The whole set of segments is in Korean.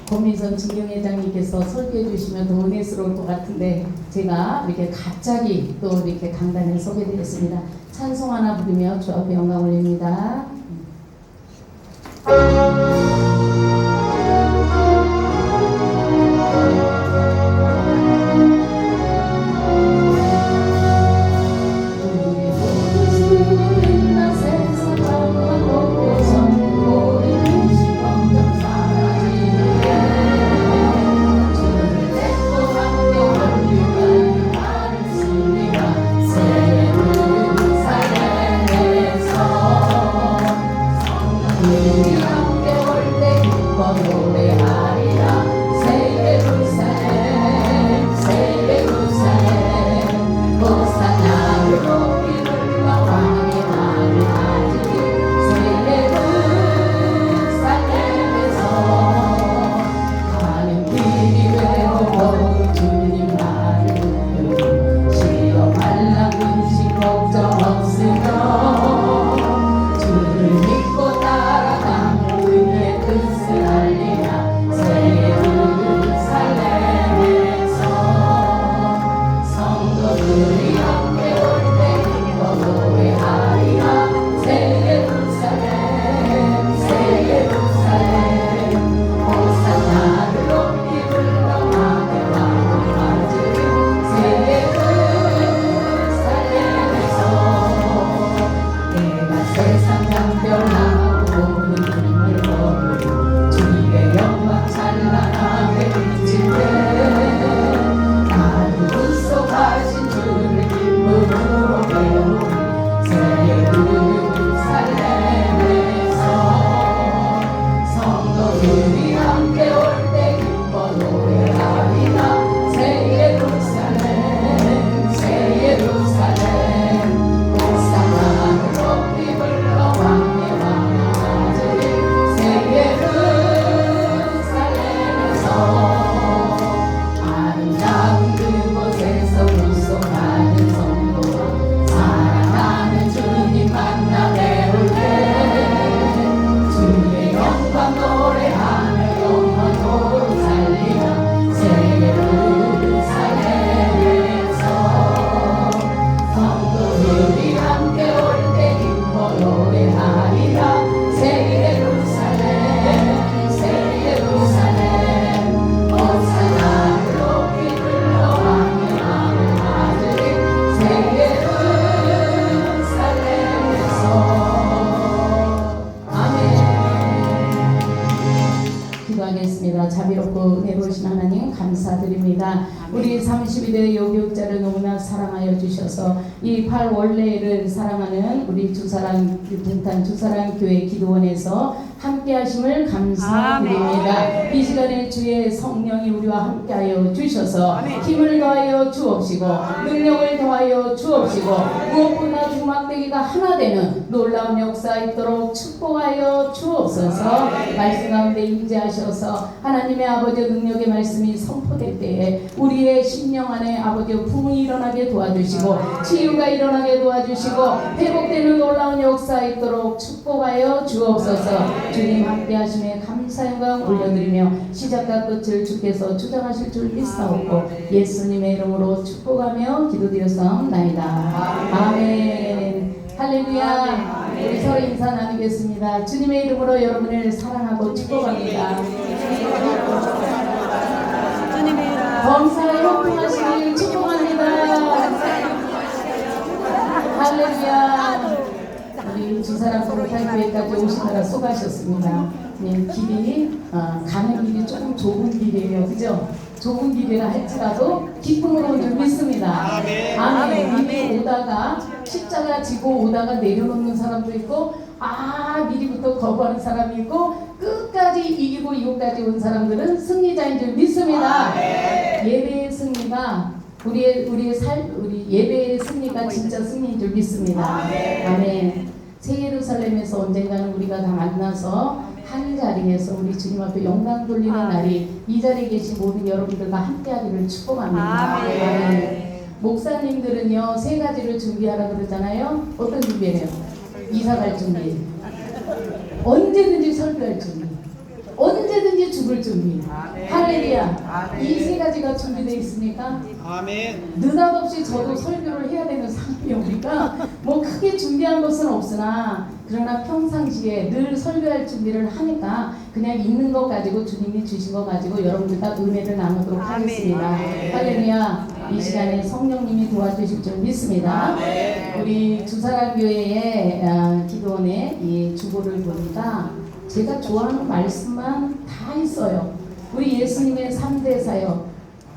권민선 진경회장님께서 설계해 주시면 더 은혜스러울 것 같은데 제가 이렇게 갑자기 또 이렇게 강단에 서게 되었습니다. 찬송 하나 부르며 주 앞에 영광 올립니다. 자비롭고 은혜로우신 하나님 감사드립니다. 우리 32대 요교육자를 너무나 사랑하여 주셔서 이 8월레를 사랑하는 우리 주사랑 동탄 주사랑 교회 기도원에서 함께 하심을 감사드립니다. 이 시간에 주의 성령이 우리와 함께하여 주셔서 힘을 더하여 주옵시고 능력을 더하여 주옵시고 무엇보다 주막되기가 하나 되는 놀라운 역사 있도록 축복하여 주옵소서. 말씀 가운데 임재하셔서 하나님의 아버지 능력의 말씀이 선포될 때에 우리의 심령 안에 아버지 부흥이 일어나게 도와주시고 치유가 일어나게 도와주시고 회복되는 놀라운 역사 있도록 축복하여 주옵소서. 주님 함께 하심에 감사 영광 올려드리며 시작과 끝을 주께서 주장하실 줄 믿사옵고 예수님의 이름으로 축복하며 기도드렸사옵나이다. 아멘. 할렐루야. 우리 서로 인사 나누겠습니다. 주님의 이름으로 여러분을 사랑하고 축복합니다. 범사에 형통하시길 축복합니다. 할렐루야. 우리 주사랑 동탄교회까지 오시느라 수고하셨습니다. 길이 가는 길이 조금 좁은 길이에요, 그죠? 좁은 길이라 할지라도 기쁨으로 좀 믿습니다. 아멘. 미리 오다가 십자가 지고 오다가 내려놓는 사람도 있고, 미리부터 거부하는 사람이 있고, 끝까지 이기고 이곳까지 온 사람들은 승리자인 줄 믿습니다. 예배의 승리가 우리 예배의 승리가 진짜 승리인 줄 믿습니다. 아멘. 새 예루살렘에서 언젠가는 우리가 다 만나서 한 자리에서 우리 주님 앞에 영광 돌리는 날이 이 자리에 계신 모든 여러분들과 함께하기를 축복합니다. 아멘. 목사님들은요 3가지를 준비하라 그러잖아요. 어떤 준비를 해요? 이사 갈 준비, 언제든지 설교할 준비, 언제든지 죽을 준비. 할렐루야. 이 세 가지가 준비되어 있습니까? 아멘. 느닷없이 저도 설교를 해야 되는 상황이 오니까 뭐 크게 준비한 것은 없으나 그러나 평상시에 늘 설교할 준비를 하니까 그냥 있는 것 가지고 주님이 주신 것 가지고 여러분들과 은혜를 나누도록 하겠습니다. 할렐루야. 이 시간에 성령님이 도와주실 줄 믿습니다. 우리 주사랑교회의 기도원의 이 주보를 보니까 제가 좋아하는 말씀만 다 있어요. 우리 예수님의 3대 사역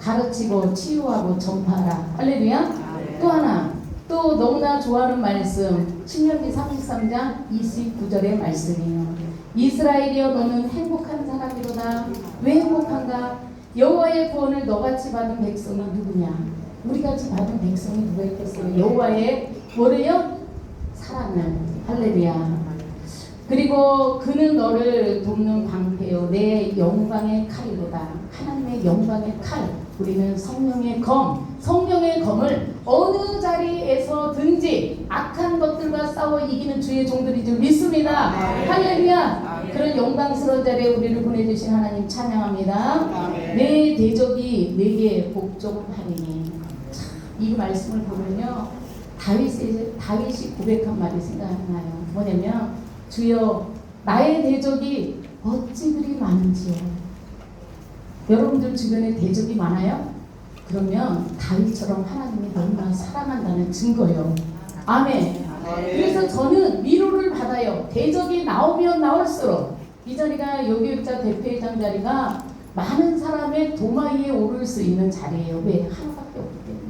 가르치고 치유하고 전파하라. 할렐루야. 또 하나 또 너무나 좋아하는 말씀 신명기 33장 29절의 말씀이에요. 이스라엘이여 너는 행복한 사람이로다. 왜 행복한가? 여호와의 구원을 너같이 받은 백성이 누구냐? 우리같이 받은 백성이 누가 있겠어요? 여호와의 뭐래요? 사랑을. 할렐루야. 그리고 그는 너를 돕는 방패요 내 영광의 칼이로다. 하나님의 영광의 칼. 우리는 성령의 검. 성령의 검을 어느 자리에서든지 악한 것들과 싸워 이기는 주의 종들이 줄 믿습니다. 할렐루야. 그런 영광스러운 자리에 우리를 보내주신 하나님 찬양합니다. 내 대적이 내게 복종하리니. 이 말씀을 보면요 다윗이 고백한 말이 생각나요. 뭐냐면 주여 나의 대적이 어찌 그리 많은지요. 여러분들 주변에 대적이 많아요? 그러면 다윗처럼 하나님이 너무나 사랑한다는 증거예요. 아멘. 그래서 저는 위로를 받아요. 대적이 나오면 나올수록. 이 자리가 여교육자 대표회장 자리가 많은 사람의 도마 위에 오를 수 있는 자리예요. 왜? 하나밖에 없기 때문에.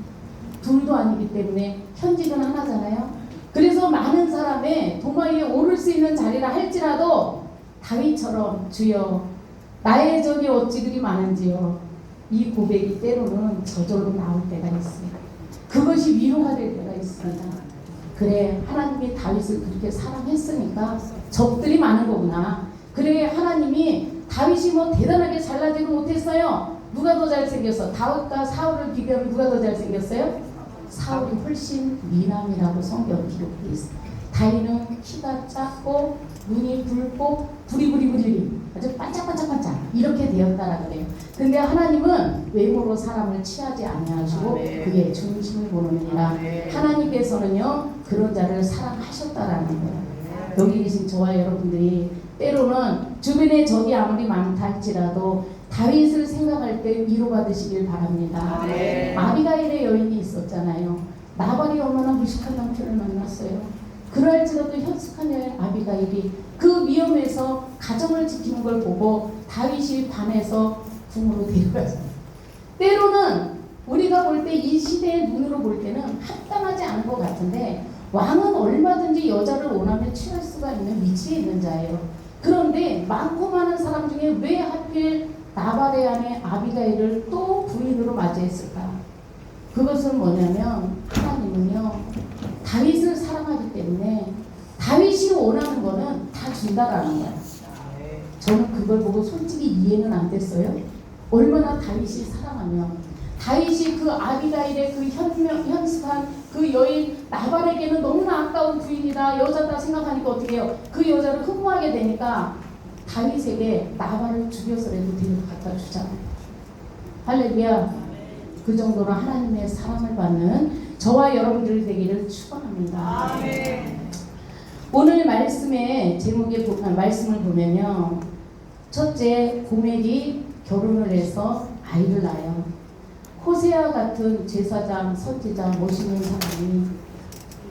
둘도 아니기 때문에 현직은 하나잖아요. 그래서 많은 사람의 도마 위에 오를 수 있는 자리라 할지라도 다윗처럼 주여 나의 적이 어찌 그리 많은지요. 이 고백이 때로는 저절로 나올 때가 있습니다. 그것이 위로가 될 때가 있습니다. 그래 하나님이 다윗을 그렇게 사랑했으니까 적들이 많은 거구나. 그래 하나님이 다윗이 뭐 대단하게 잘나지도 못했어요. 누가 더 잘생겼어? 다윗과 사울을 비교하면 누가 더 잘생겼어요? 사울이 훨씬 미남이라고 성경 기록되어 있습니다. 다윗은 키가 작고 눈이 붉고 부리부리부리 아주 반짝반짝반짝 이렇게 되었다라 그래요. 근데 하나님은 외모로 사람을 취하지 아니하시고 그의 중심을 보느니라. 하나님께서는요 그런 자를 사랑하셨다라는 거예요. 여기 계신 저와 여러분들이 때로는 주변에 적이 아무리 많다 할지라도 다윗을 생각할 때 위로받으시길 바랍니다. 아비가일의 여인이 있었잖아요. 나발이 얼마나 무식한 남편을 만났어요. 그럴지라도 현숙한 여인 아비가일이 그 위험에서 가정을 지키는 걸 보고 다윗이 반해서 궁으로 데려가잖아요. 때로는 우리가 볼 때 이 시대의 눈으로 볼 때는 합당하지 않은 것 같은데 왕은 얼마든지 여자를 원하면 취할 수가 있는 위치에 있는 자예요. 그런데 많고 많은 사람 중에 왜 하필 나발의 아내 아비가일을 또 부인으로 맞이했을까? 그것은 뭐냐면 하나님은요 다윗을 사랑하기 때문에 다윗이 원하는 거는 다 준다라는 거예요. 저는 그걸 보고 솔직히 이해는 안 됐어요. 얼마나 다윗이 사랑하면 다윗이 그 아비가일의 그 현숙한 그 여인 나발에게는 너무나 아까운 부인이다 여자다 생각하니까 어떻게 해요? 그 여자를 흠모하게 되니까 다윗에게 나발을 죽여서라도 데려갖다 주잖아요. 할렐루야. 그 정도로 하나님의 사랑을 받는 저와 여러분들 되기를 축원합니다. 오늘 말씀의 제목의 말씀을 보면요. 첫째, 고멜이 결혼을 해서 아이를 낳아요. 호세아 같은 제사장, 선지자, 멋있는 사람이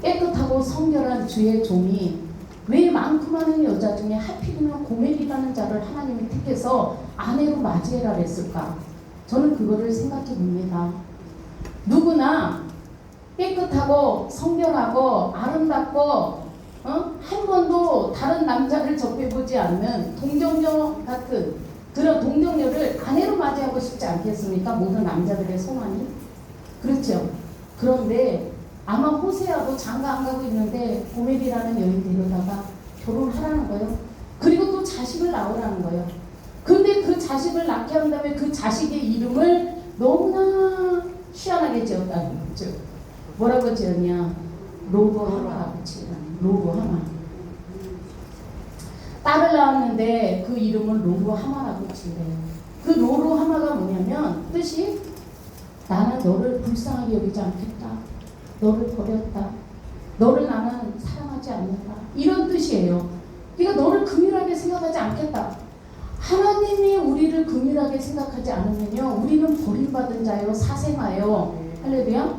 깨끗하고 성결한 주의 종이 왜 많고 많은 여자 중에 하필이면 고멜이라는 자를 하나님이 택해서 아내로 맞이해라 했을까? 저는 그거를 생각해 봅니다. 누구나 깨끗하고 성결하고 아름답고 한 번도 다른 남자를 접해보지 않는 동정녀 같은 그런 동정녀를 아내로 맞이하고 싶지 않겠습니까? 모든 남자들의 소망이. 그렇죠. 그런데 아마 호세아도 장가 안 가고 있는데 고멜이라는 여인 데려다가 결혼하라는 거예요. 그리고 또 자식을 낳으라는 거예요. 근데 그 자식을 낳게 한 다음에 그 자식의 이름을 너무나 희한하게 지었다는 거죠. 뭐라고 지었냐? 로브하마라고 지었다는 로브하마. 딸을 낳았는데 그 이름을 로루하마라고 지으래요. 그 로루하마가 뭐냐면 뜻이 나는 너를 불쌍하게 여기지 않겠다. 너를 버렸다. 너를 나는 사랑하지 않는다. 이런 뜻이에요. 그러니까 너를 긍휼하게 생각하지 않겠다. 하나님이 우리를 긍휼하게 생각하지 않으면요, 우리는 버림받은 자요, 사생아요. 할렐루야.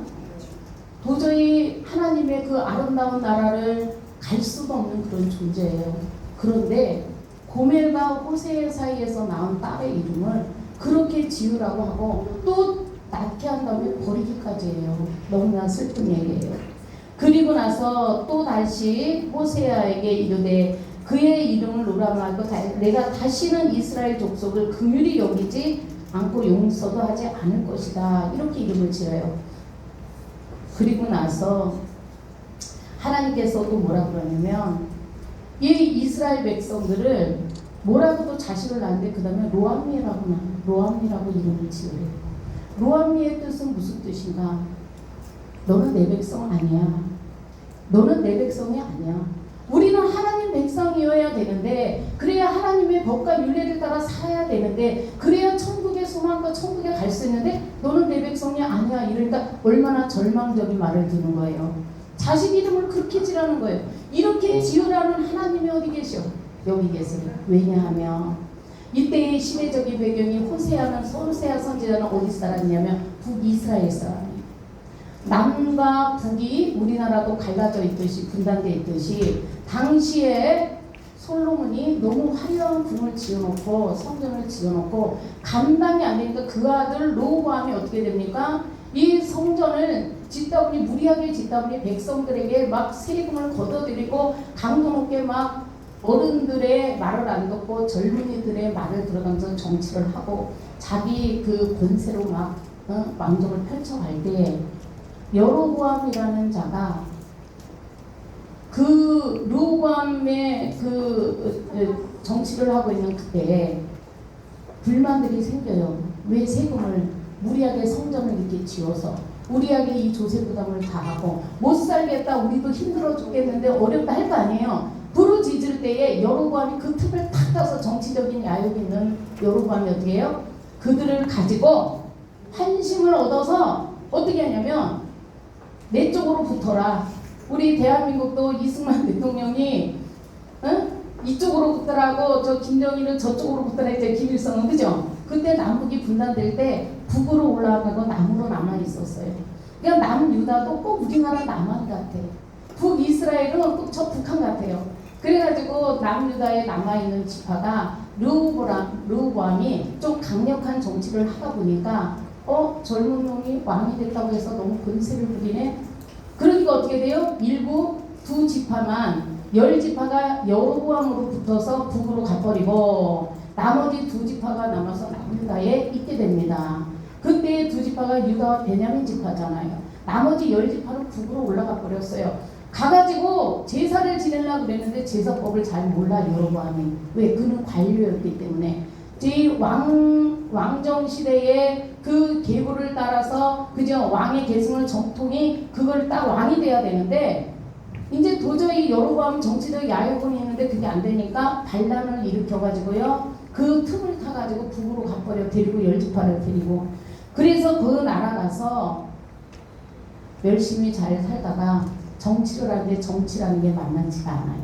도저히 하나님의 그 아름다운 나라를 갈 수도 없는 그런 존재예요. 그런데 고멜과 호세 사이에서 낳은 딸의 이름을 그렇게 지으라고 하고 또 낳게 한 다음에 버리기까지 해요. 너무나 슬픈 얘기예요. 그리고 나서 또 다시 호세아에게 이르되 그의 이름을 로라마하고 내가 다시는 이스라엘 족속을 긍휼히 여기지 않고 용서도 하지 않을 것이다. 이렇게 이름을 지어요. 그리고 나서 하나님께서도 뭐라 그러냐면 이 이스라엘 백성들을 뭐라고도 자식을 낳는데 그 다음에 로암미라고 이름을 지으래요. 로암미의 뜻은 무슨 뜻인가? 너는 내 백성 아니야. 너는 내 백성이 아니야. 우리는 하나님 백성이어야 되는데 그래야 하나님의 법과 율례를 따라 살아야 되는데 그래야 천국의 소망과 천국에 갈 수 있는데 너는 내 백성이 아니야. 이러니까 얼마나 절망적인 말을 듣는 거예요. 자식 이름을 그렇게 지라는 거예요. 이렇게 지으라는 하나님이 어디 계셔? 여기 계세요. 왜냐하면 이때의 시대적인 배경이 호세아 선지자는 어디 사람이냐면 북이스라엘 사람이에요. 남과 북이 우리나라도 갈라져 있듯이 분단되어 있듯이 당시에 솔로몬이 너무 화려한 궁을 지어놓고 성전을 지어놓고 감당이 안 되니까 그 아들 로보암이 어떻게 됩니까? 이 성전을 짓다 보니 무리하게 짓다 보니 백성들에게 막 세금을 걷어들이고 강도 높게 막 어른들의 말을 안 듣고 젊은이들의 말을 들어가면서 정치를 하고 자기 그 권세로 막 왕정을 펼쳐갈 때 여로보암이라는 자가 그 로보암의 그 정치를 하고 있는 그때에 불만들이 생겨요. 왜 세금을 무리하게 성전을 이렇게 지어서 우리에게 이 조세 부담을 다 하고 못 살겠다 우리도 힘들어 죽겠는데 어렵다 할 거 아니에요. 부르짖을 때에 여로보암이 그 틈을 탁 따서 정치적인 야욕이 있는 여로보암이 어떻게 해요? 그들을 가지고 환심을 얻어서 어떻게 하냐면 내 쪽으로 붙어라. 우리 대한민국도 이승만 대통령이 이쪽으로 붙더라고 저 김정일은 저쪽으로 붙더라 했죠. 김일성은 그죠? 그때 남북이 분단될 때 북으로 올라가고 남으로 남아 있었어요. 그러니까 남유다도 꼭 우리나라 남한 같아. 북이스라엘은 꼭 저 북한 같아요. 그래가지고 남유다에 남아있는 지파가 르호보암이 좀 강력한 정치를 하다 보니까 젊은 놈이 왕이 됐다고 해서 너무 권세를 부리네. 그러니까 어떻게 돼요? 일부 두 지파만 10지파가 여로보암으로 붙어서 북으로 가버리고 나머지 두 지파가 남아서 남유다에 있게 됩니다. 그때 두 지파가 유다와 베냐민 지파잖아요. 나머지 10지파는 북으로 올라가 버렸어요. 가가지고 제사를 지내려고 그랬는데 제사법을 잘 몰라 여로보암이. 왜? 그는 관료였기 때문에 제 왕정 시대의 그 계보를 따라서 그저 왕의 계승을 정통이 그걸 딱 왕이 돼야 되는데 이제 도저히 여로보암 정치적 야욕은 있는데 그게 안 되니까 반란을 일으켜가지고요 그 틈을 타가지고 북으로 가버려. 데리고 10지파를 데리고 그래서 그 나라 가서 열심히 잘 살다가 정치를 하는데 정치라는 게 만만치가 않아요.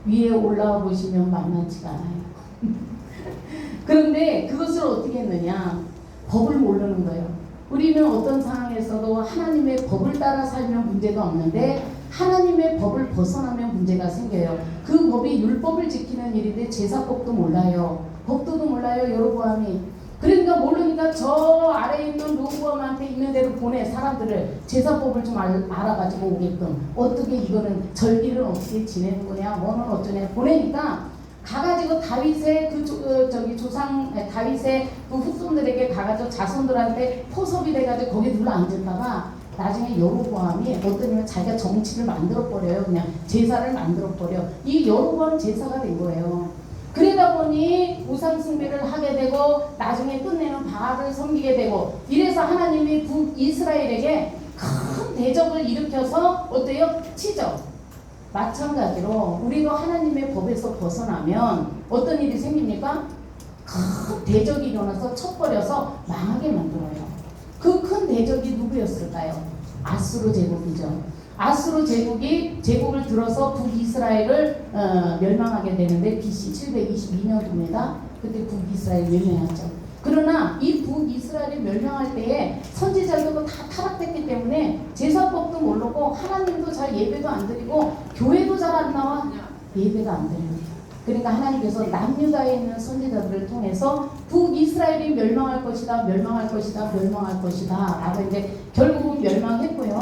위에 올라와 보시면 만만치가 않아요. 그런데 그것을 어떻게 했느냐? 법을 모르는 거예요. 우리는 어떤 상황에서도 하나님의 법을 따라 살면 문제가 없는데 하나님의 법을 벗어나면 문제가 생겨요. 그 법이 율법을 지키는 일인데 제사법도 몰라요. 법도도 몰라요. 여로보암이. 그러니까 모르니까 저 아래에 있는 로보암한테 있는 대로 보내. 사람들을 제사법을 좀 알아가지고 오게끔 어떻게 이거는 절기를 어떻게 지내는 거냐 뭐는 어쩌냐 보내니까 가가지고 다윗의 다윗의 그 후손들에게 가가지고 자손들한테 포섭이 돼가지고 거기 눌러 앉을까봐 나중에 여로보암이 어떠냐면 자기가 정치를 만들어버려요. 그냥 제사를 만들어버려. 이 여로보암 제사가 된 거예요. 그러다 보니 우상 숭배를 하게 되고 나중에 끝내는 바알을 섬기게 되고 이래서 하나님이 북이스라엘에게 큰 대적을 일으켜서 어때요? 치죠. 마찬가지로 우리도 하나님의 법에서 벗어나면 어떤 일이 생깁니까? 큰 대적이 일어나서 쳐버려서 망하게 만들어요. 그 큰 대적이 누구였을까요? 아수르 제국이죠. 아수르 제국이 제국을 들어서 북이스라엘을 멸망하게 되는데 BC 722년도입니다. 그때 북이스라엘 멸망했죠. 그러나 이 북이스라엘이 멸망할 때에 선지자들도 다 타락했기 때문에 제사법도 모르고 하나님도 잘 예배도 안 드리고 교회도 잘 안 나와 예배가 안 드립니다. 그러니까 하나님께서 남유다에 있는 선지자들을 통해서 북이스라엘이 멸망할 것이다, 멸망할 것이다, 멸망할 것이다 라고 이제 결국은 멸망했고요.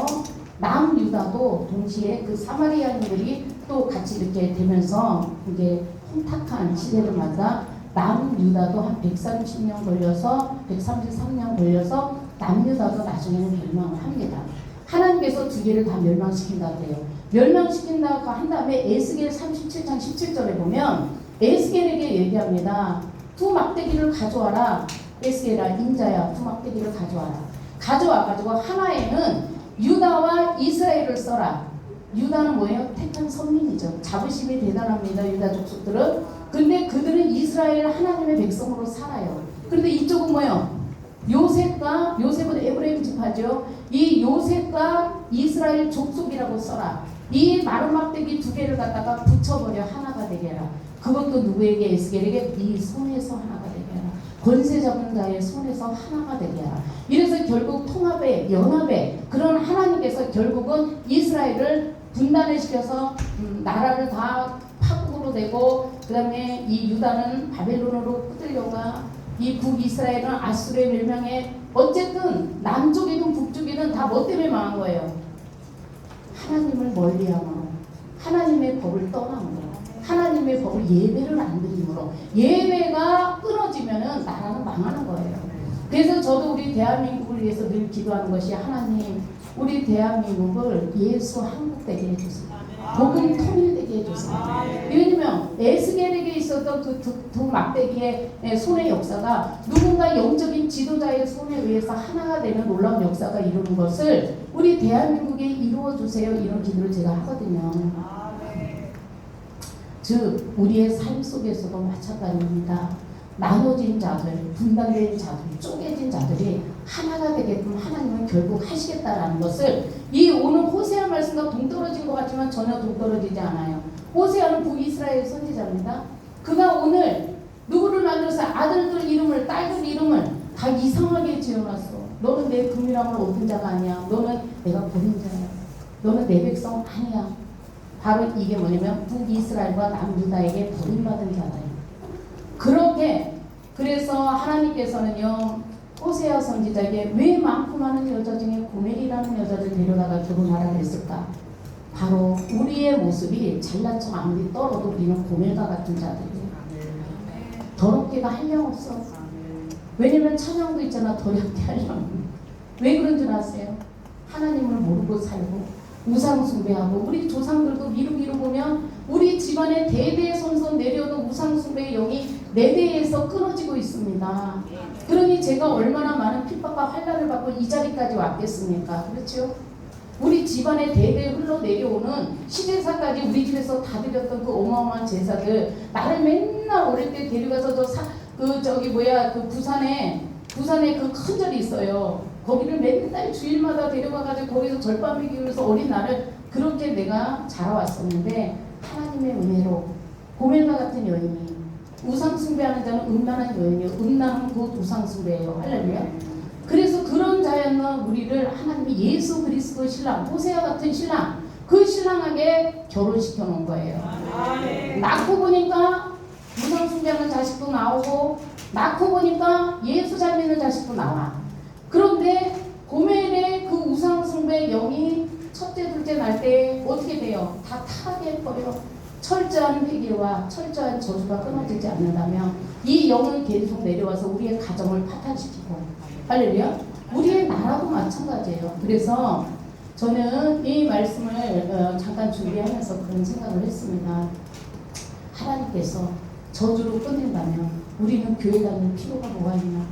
남유다도 동시에 그 사마리아인들이 또 같이 이렇게 되면서 이게 혼탁한 시대를 맞아 남유다도 한 130년 걸려서 133년 걸려서 남유다도 나중에는 멸망을 합니다. 하나님께서 두 개를 다 멸망시킨다고 해요. 멸망시킨다고 한 다음에 에스겔 37장 17절에 보면 에스겔에게 얘기합니다. 두 막대기를 가져와라. 에스겔아 인자야 두 막대기를 가져와라. 가져와가지고 하나에는 유다와 이스라엘을 써라. 유다는 뭐예요? 택한 선민이죠. 자부심이 대단합니다. 유다 족속들은. 근데 그들은 이스라엘 하나님의 백성으로 살아요. 그런데 이쪽은 뭐예요? 요셉은 에브라임 지파죠. 이 요셉과 이스라엘 족속이라고 써라. 이 마른 막대기 두 개를 갖다가 붙여버려 하나가 되게 해라. 그것도 누구에게? 에스겔에게 네 손에서 하나가 되게 해라. 권세 잡은 자의 손에서 하나가 되게 하라. 이래서 결국 통합의 연합의 그런 하나님께서 결국은 이스라엘을 분단을 시켜서 나라를 다 파국으로 되고 그 다음에 이 유다는 바벨론으로 끌려가 이 북이스라엘은 아수르의 멸망에 어쨌든 남쪽이든 북쪽이든 다 뭐 때문에 망한 거예요? 하나님을 멀리함으로 하나님의 법을 떠남으로 하나님의 법을 예배를 안 드림으로 예배가 끊어지면은 나라는 망하는 거예요. 그래서 저도 우리 대한민국을 위해서 늘 기도하는 것이 하나님 우리 대한민국을 예수 한국되게 해주세요. 복음 통일되게 해주세요. 왜냐면 에스겔에게 있었던 두 막대기의 손의 역사가 누군가 영적인 지도자의 손에 의해서 하나가 되는 놀라운 역사가 이루는 것을 우리 대한민국에 이루어주세요. 이런 기도를 제가 하거든요. 즉 우리의 삶 속에서도 마찬가지입니다. 나눠진 자들, 분단된 자들, 쪼개진 자들이 하나가 되게끔 하나님은 결국 하시겠다라는 것을 이 오늘 호세아 말씀과 동떨어진 것 같지만 전혀 동떨어지지 않아요. 호세아는 북이스라엘 선지자입니다. 그가 오늘 누구를 만들어서 아들들 이름을 딸들 이름을 다 이상하게 지어놨어. 너는 내 금이람을 얻은 자가 아니야. 너는 내가 버린 자야. 너는 내 백성 아니야. 바로 이게 뭐냐면 북이스라엘과 남유다에게 버림받은 자다. 그렇게 그래서 하나님께서는요 호세아 선지자에게 왜 많고 많은 여자 중에 고멜이라는 여자를 데려다가 결혼하라 했을까? 바로 우리의 모습이 잘난 척 아무리 떨어도 우리는 고멜과 같은 자들이에요. 더럽게가 한량없어. 왜냐면 찬양도 있잖아. 더럽게 하려면 왜 그런 줄 아세요? 하나님을 모르고 살고 우상 숭배하고 우리 조상들도 미루미루 보면 우리 집안에 대대손손 내려오는 우상 숭배의 영이 내 대에서 끊어지고 있습니다. 그러니 제가 얼마나 많은 핍박과 환난을 받고 이 자리까지 왔겠습니까? 그렇죠? 우리 집안에 대대 흘러내려오는 시제사까지 우리 집에서 다 드렸던 그 어마어마한 제사들 나를 맨날 어릴 때 데려가서 그 부산에 그 큰 절이 있어요. 거기를 맨날 주일마다 데려가가지고 거기서 절반 먹이기 위해서 어린 나를 그렇게 내가 자라왔었는데 하나님의 은혜로 고멜과 같은 여인이 우상 숭배하는 자는 음란한 여인이요 음란은 곧 우상 숭배예요. 할렐루야. 그래서 그런 자였던 우리를 하나님이 예수 그리스도 신랑 호세아 같은 신랑 그 신랑에게 결혼시켜 놓은 거예요. 낳고 보니까 우상 숭배하는 자식도 나오고 낳고 보니까 예수 잘 믿는 자식도 나와. 그런데 고멜의 그 우상 숭배 영이 첫째 둘째 날 때 어떻게 돼요? 다 타락해버려. 철저한 회개와 철저한 저주가 끊어지지 않는다면 이 영은 계속 내려와서 우리의 가정을 파탄시키고 할렐루야. 우리의 나라도 마찬가지예요. 그래서 저는 이 말씀을 잠깐 준비하면서 그런 생각을 했습니다. 하나님께서 저주로 끊는다면 우리는 교회 다닐 필요가 뭐가 있나.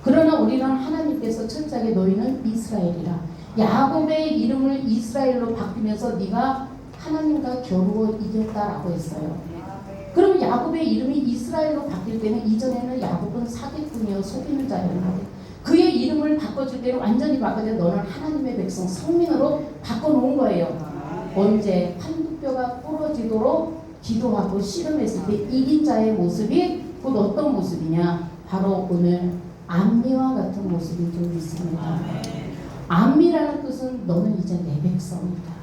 그러나 우리는 하나님께서 철저하게 너희는 이스라엘이라 야곱의 이름을 이스라엘로 바뀌면서 네가 하나님과 겨루어 이겼다라고 했어요. 그럼 야곱의 이름이 이스라엘로 바뀔 때는 이전에는 야곱은 사기꾼이요 속이는 자였는데 그의 이름을 바꿔줄 때는 완전히 바꿔줘 너는 하나님의 백성 성민으로 바꿔놓은 거예요. 언제 한두 뼈가 부러지도록 기도하고 씨름했을 때 이긴 자의 모습이 곧 어떤 모습이냐? 바로 오늘 암미와 같은 모습이 좀 있습니다. 암미라는 뜻은 너는 이제 내 백성이다.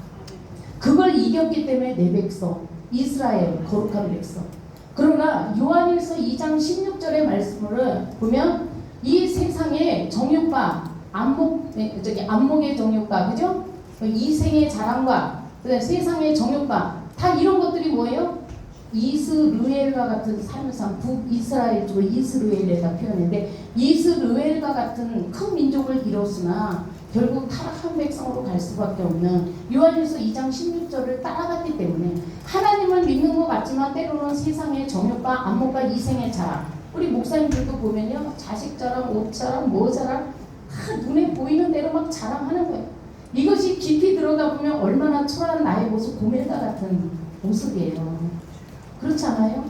그걸 이겼기 때문에 내 백성, 이스라엘, 거룩한 백성. 그러나 요한일서 2장 16절의 말씀을 보면 이 세상의 정욕과 안목의 정욕과 그죠? 이생의 자랑과 세상의 정욕과 다 이런 것들이 뭐예요? 이스르엘과 같은 사실상 북이스라엘 쪽을 이스르엘에다 표현했는데 이스르엘과 같은 큰 민족을 이뤘으나 결국 타락한 백성으로 갈 수밖에 없는 요한일서 2장 16절을 따라갔기 때문에 하나님을 믿는 것 같지만 때로는 세상의 정욕과 안목과 이생의 자랑 우리 목사님들도 보면요 자식 자랑, 옷 자랑, 뭐 자랑 다 눈에 보이는 대로 막 자랑하는 거예요. 이것이 깊이 들어가 보면 얼마나 초라한 나의 모습 고멜과 같은 모습이에요. 그렇지 않아요?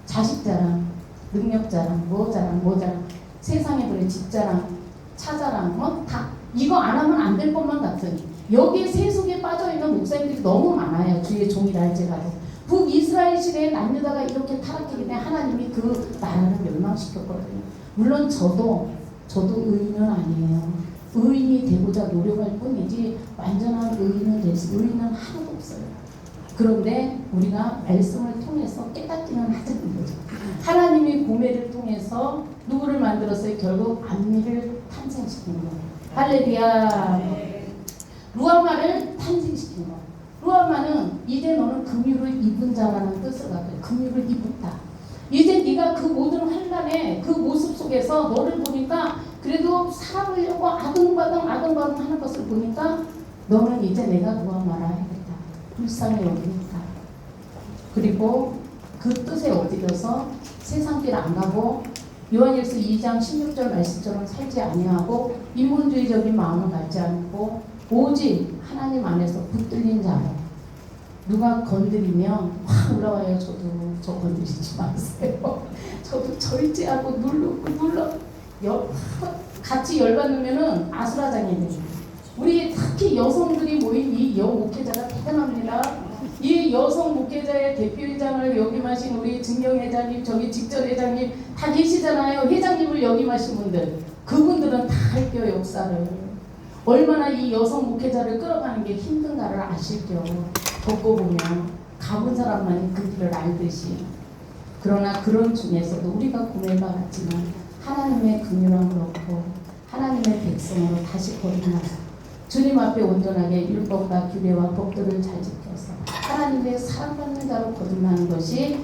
자식 자랑, 능력 자랑, 뭐 자랑, 뭐 자랑 세상에 그래 집 자랑, 차 자랑 뭐 다 이거 안 하면 안 될 것만 같으니 여기에 세속에 빠져있는 목사님들이 너무 많아요. 주의 종이라 할지라도 북이스라엘 시대에 남유다가 이렇게 타락했기 때문에 하나님이 그 나라를 멸망시켰거든요. 물론 저도 의인은 아니에요. 의인이 되고자 노력할 뿐이지 완전한 의인은 될 수 의인은 하나도 없어요. 그런데 우리가 말씀을 통해서 깨닫기는 하자는 거죠. 하나님이 고멜을 통해서 누구를 만들었어요? 결국 암미를 탄생시킨 거예요. 할렐루야. 루아마를 탄생시킨 거예요. 루아마는 이제 너는 긍휼을 입은 자라는 뜻을 갖고 긍휼을 입었다. 이제 네가 그 모든 환난의 그 모습 속에서 너를 보니까 그래도 살아보려고 아등바등 하는 것을 보니까 너는 이제 내가 루아마라 해야겠다. 불쌍히 여기니까. 그리고 그 뜻에 엎드려서 세상 길 안 가고 요한일서 2장 16절 말씀처럼 살지 아니하고 인본주의적인 마음을 갖지 않고 오직 하나님 안에서 붙들린 자로 누가 건드리면 확 올라와요. 저도 저 건드리지 마세요. 저도 절제하고 눌러 같이 열받으면은 아수라장이 됩니다. 우리 특히 여성들이 모인 이 여목회자가 대단합니다. 이 여성 목회자의 대표회장을 역임하신 우리 증경회장님, 저기 직전회장님 다 계시잖아요. 회장님을 역임하신 분들, 그분들은 다 할게요. 역사를 얼마나 이 여성 목회자를 끌어가는 게 힘든가를 아실게요. 겪어보면 가본 사람만이 그 길을 알듯이. 그러나 그런 중에서도 우리가 고멜과 같지만 하나님의 긍휼함을 얻고 하나님의 백성으로 다시 거듭나서 주님 앞에 온전하게 율법과 규례와 법도를 잘 지켜서 하나님의 사랑받는 자로 거듭나는 것이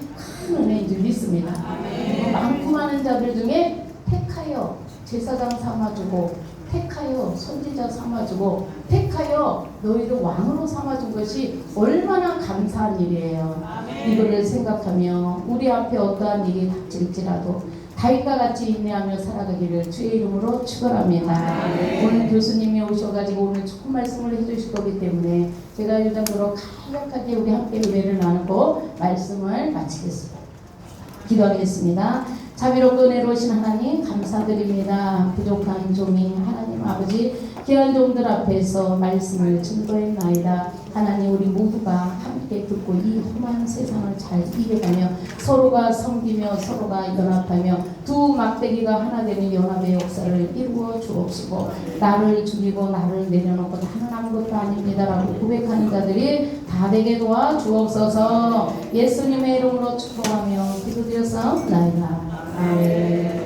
큰 은혜인 줄 믿습니다. 그리고 많고 많은 자들 중에 택하여 제사장 삼아주고 택하여 선지자 삼아주고 택하여 너희를 왕으로 삼아준 것이 얼마나 감사한 일이에요. 이거를 생각하며 우리 앞에 어떠한 일이 닥칠지라도 다윗과 같이 인내하며 살아가기를 주의 이름으로 축원합니다. 오늘 교수님이 오셔가지고 오늘 좋은 말씀을 해주실 거기 때문에 제가 이 정도로 간략하게 우리 함께 은혜를 나누고 말씀을 마치겠습니다. 기도하겠습니다. 자비롭고 은혜로우신 하나님 감사드립니다. 부족한 종인 하나님 아버지 귀한 종들 앞에서 말씀을 증거했나이다. 하나님 우리 모두가 함께 듣고 이 험한 세상을 잘 이겨가며 서로가 섬기며 서로가 연합하며 두 막대기가 하나 되는 연합의 역사를 이루어 주옵시고 나를 죽이고 나를 내려놓고 나는 아무것도 아닙니다라고 고백하는 자들이 다 되게 도와 주옵소서. 예수님의 이름으로 축복하며 기도드렸사옵나이다. 아멘.